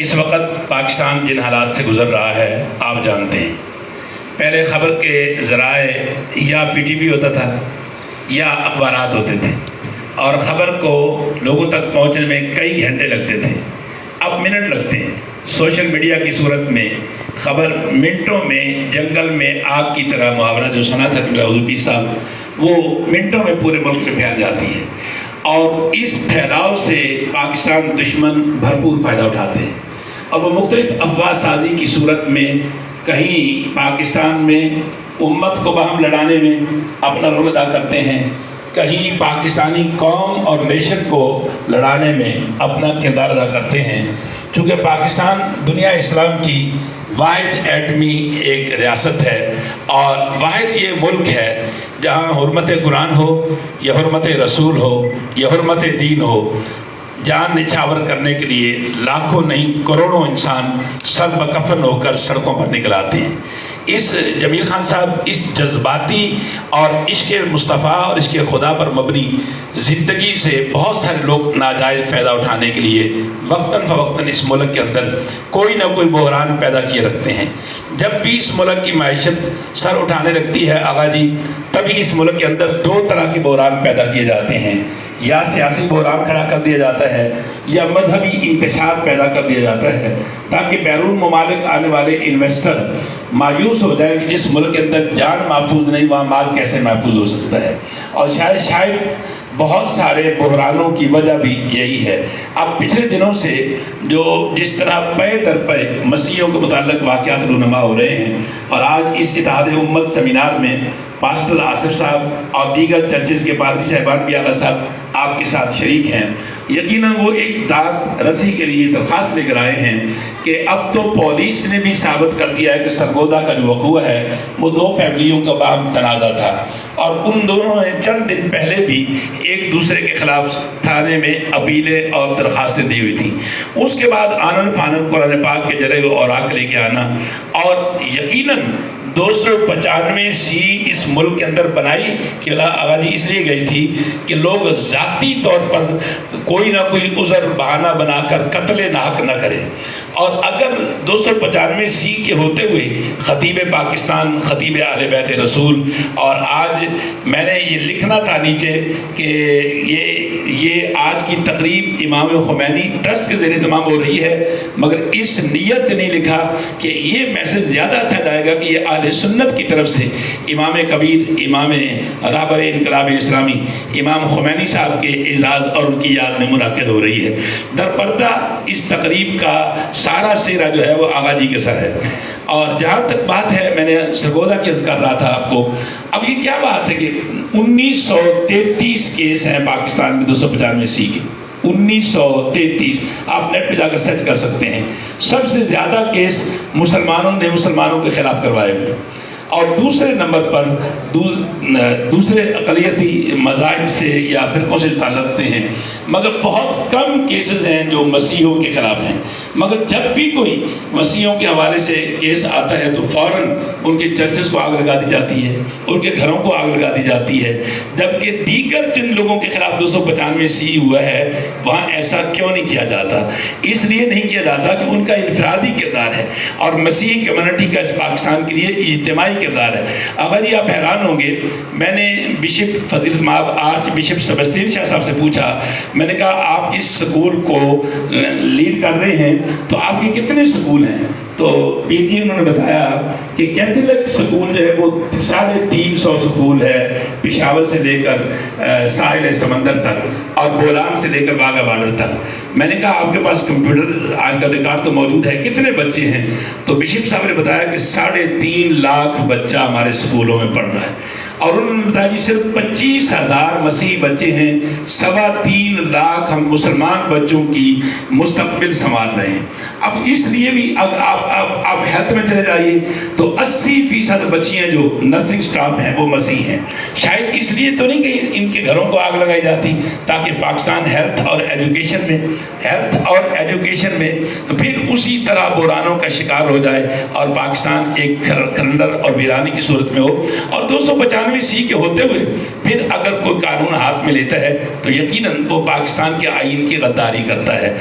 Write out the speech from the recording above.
اس وقت پاکستان جن حالات سے گزر رہا ہے آپ جانتے ہیں۔ پہلے خبر کے ذرائع یا پی ٹی وی ہوتا تھا یا اخبارات ہوتے تھے، اور خبر کو لوگوں تک پہنچنے میں کئی گھنٹے لگتے تھے، اب منٹ لگتے ہیں۔ سوشل میڈیا کی صورت میں خبر منٹوں میں جنگل میں آگ کی طرح، محاورہ جو سنا تھا حضور پیر صاحب، وہ منٹوں میں پورے ملک میں پھیل جاتی ہے، اور اس پھیلاؤ سے پاکستان دشمن بھرپور فائدہ اٹھاتے ہیں، اور وہ مختلف افواہ سازی کی صورت میں کہیں پاکستان میں امت کو باہم لڑانے میں اپنا رول ادا کرتے ہیں، کہیں پاکستانی قوم اور نیشن کو لڑانے میں اپنا کردار ادا کرتے ہیں۔ چونکہ پاکستان دنیا اسلام کی واحد ایٹمی ایک ریاست ہے، اور واحد یہ ملک ہے جہاں حرمت قرآن ہو یا حرمت رسول ہو یا حرمت دین ہو، جان نچھاور کرنے کے لیے لاکھوں نہیں کروڑوں انسان سر بکفن ہو کر سڑکوں پر نکل آتے ہیں۔ اس جمیل خان صاحب اس جذباتی اور عشق مصطفیٰ اور عشق خدا پر مبنی زندگی سے بہت سارے لوگ ناجائز فائدہ اٹھانے کے لیے وقتاً فوقتاً اس ملک کے اندر کوئی نہ کوئی بحران پیدا کیے رکھتے ہیں۔ جب بھی اس ملک کی معیشت سر اٹھانے لگتی ہے آغا جی، تبھی اس ملک کے اندر دو طرح کے بحران پیدا کیے جاتے ہیں، یا سیاسی بحران کھڑا کر دیا جاتا ہے یا مذہبی انتشار پیدا کر دیا جاتا ہے، تاکہ بیرون ممالک آنے والے انویسٹر مایوس ہو جائیں کہ جس ملک کے اندر جان محفوظ نہیں وہاں مال کیسے محفوظ ہو سکتا ہے۔ اور شاید بہت سارے بحرانوں کی وجہ بھی یہی ہے۔ اب پچھلے دنوں سے جو جس طرح پے در پے مسیحیوں کے متعلق واقعات رونما ہو رہے ہیں، اور آج اس اتحاد امت سیمینار میں پاسٹر آصف صاحب اور دیگر چرچز کے پادری صاحبان بھی آغا صاحب آپ کے ساتھ شریک ہیں، یقیناً وہ ایک داد رسی کے لیے درخواست لے کر آئے ہیں کہ اب تو پولیس نے بھی ثابت کر دیا ہے کہ سرگودا کا جو وقوع ہے وہ دو فیملیوں کا باہم تنازع تھا، اور ان دونوں نے چند دن پہلے بھی ایک دوسرے کے خلاف تھانے میں اپیلیں اور درخواستیں دی ہوئی تھیں۔ اس کے بعد آنن فانن قرآن پاک کے جرے اوراق لے کے آنا، اور یقیناً 295 سی اس ملک کے اندر بنائی کہ آغا جی اس لیے گئی تھی کہ لوگ ذاتی طور پر کوئی نہ کوئی عذر بہانہ بنا کر قتل ناحق نہ کرے، اور اگر 295 سی کے ہوتے ہوئے خطیب پاکستان، خطیب اہل بیت رسول، اور آج میں نے یہ لکھنا تھا نیچے کہ یہ آج کی تقریب امام خمینی ٹرسٹ کے زیر اہتمام ہو رہی ہے، مگر اس نیت سے نہیں لکھا کہ یہ میسج زیادہ اچھا جائے گا کہ یہ اہل سنت کی طرف سے امام کبیر، امام رہبر انقلاب اسلامی امام خمینی صاحب کے اعزاز اور ان کی یاد میں منعقد ہو رہی ہے۔ در پردہ اس تقریب کا سارا سہرا جو ہے وہ آغا جی کے سر ہے۔ اور جہاں تک بات ہے، میں نے سرگودا کی عرض کر رہا تھا آپ کو، اب یہ کیا بات ہے کہ 1933 کیس ہیں پاکستان میں 295 سی کے، 1933 آپ نیٹ پہ جا کر سرچ کر سکتے ہیں۔ سب سے زیادہ کیس مسلمانوں نے مسلمانوں کے خلاف کروائے ہوئے، اور دوسرے نمبر پر دوسرے اقلیتی مذاہب سے یا فرقوں سے تعلق رکھتے ہیں، مگر بہت کم کیسز ہیں جو مسیحیوں کے خلاف ہیں۔ مگر جب بھی کوئی مسیحیوں کے حوالے سے کیس آتا ہے تو فوراً ان کے چرچز کو آگ لگا دی جاتی ہے، ان کے گھروں کو آگ لگا دی جاتی ہے، جبکہ دیگر جن لوگوں کے خلاف 295 سی ہوا ہے وہاں ایسا کیوں نہیں کیا جاتا؟ اس لیے نہیں کیا جاتا کہ ان کا انفرادی کردار ہے، اور مسیحی کمیونٹی کا اس پاکستان کے لیے اجتماعی کردار ہے۔ اگر یہ آپ حیران ہوں گے، میں نے بشپ فضیلت مآب آرچ بشپ سبسٹین شاہ صاحب سے پوچھا، میں نے کہا آپ اس سکول کو لیڈ کر رہے ہیں تو آپ کے کتنے سکول ہیں؟ تو پیر جی انہوں نے بتایا کہ کیتھولک سکول جو ہے وہ 350 سکول ہے، پشاور سے لے کر ساحل سمندر تک، اور بولان سے لے کر واگا بارڈر تک۔ میں نے کہا آپ کے پاس کمپیوٹر آج کا ریکارڈ تو موجود ہے، کتنے بچے ہیں؟ تو بشپ صاحب نے بتایا کہ 3.5 لاکھ بچہ ہمارے سکولوں میں پڑھ رہا ہے، اور انہوں نے بتایا جی صرف 25,000 مسیحی بچے ہیں، 3.25 لاکھ ہم مسلمان بچوں کی مستقبل سنبھال رہے ہیں۔ اب اس لیے بھی آپ ہیلتھ میں چلے جائیے تو 80% بچیاں جو نرسنگ سٹاف ہیں وہ مسیحی ہیں۔ شاید اس لیے تو نہیں کہ ان کے گھروں کو آگ لگائی جاتی، تاکہ پاکستان ہیلتھ اور ایجوکیشن میں پھر اسی طرح بحرانوں کا شکار ہو جائے، اور پاکستان ایک کھنڈر اور ویرانی کی صورت میں ہو۔ اور 295 سی کے ہوتے ہوئے پھر اگر کوئی قانون ہاتھ میں لیتا ہے تو یقیناً وہ پاکستان کے آئین کی غداری کرتا ہے۔